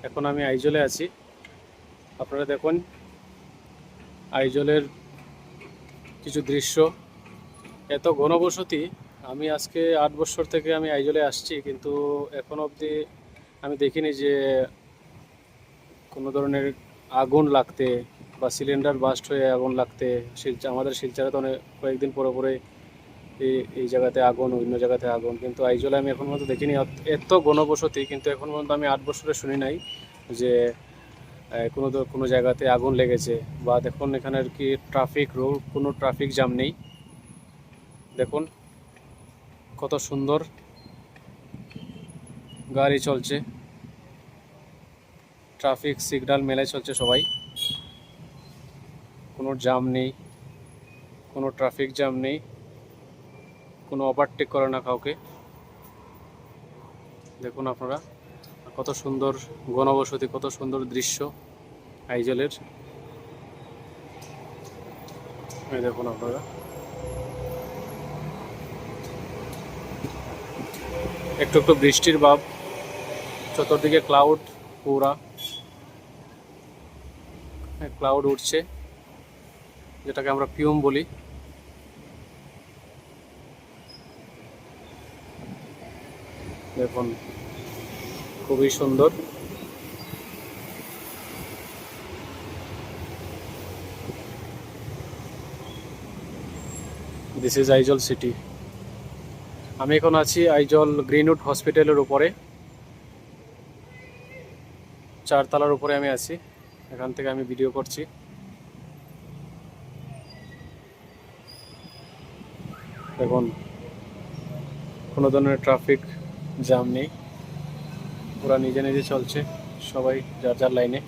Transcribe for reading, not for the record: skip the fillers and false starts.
এখন আমি আইজলে আছি। আপনারা দেখুন আইজলের কিছু দৃশ্য, এত ঘনবসতি। আমি আজকে 8 বছর থেকে আমি আইজলে আসছি, কিন্তু এখন অবধি আমি দেখিনি যে কোনো ধরনের আগুন লাগতে বা সিলিন্ডার বাস্ট হয়ে আগুন লাগতে। আমাদের শিলচরে তো অনেক কয়েকদিন পরে পরে এই জায়গাতে আগুন, অন্য জায়গাতে আগুন, কিন্তু আইজলে আমি এখন পর্যন্ত দেখিনি এত ঘনবসতি। কিন্তু এখন পর্যন্ত আমি 8 বছরে শুনি নাই যে কোনো জায়গাতে আগুন লেগেছে। বা দেখুন এখানের কি ট্রাফিক রুল, কোনো ট্রাফিক জ্যাম নেই। দেখুন কত সুন্দর গাড়ি চলছে, ট্রাফিক সিগন্যাল মেলে চলছে সবাই, কোনো জ্যাম নেই, কোনো ট্রাফিক জ্যাম নেই, কোনো ওভারটেক করে না কাউকে। দেখুন আপনারা কত সুন্দর ঘনবসতি, কত সুন্দর দৃশ্য আইজলের। দেখুন আপনারা একটু একটু বৃষ্টির ভাব, চতুর্দিকে ক্লাউড, পুরা ক্লাউড উঠছে, যেটাকে আমরা পিউম বলি। দেখুন খুবই সুন্দর। This is Aizawl city. আমি এখন আছি আইজল গ্রিনউড হসপিটালের উপরে, 4 তলার উপরে আমি আছি। এখান থেকে আমি ভিডিও করছি। দেখুন কোনো ধরনের ট্রাফিক জ্যাম নেই, ওরা নিজে নিজে চলছে, সবাই যার যার লাইনে।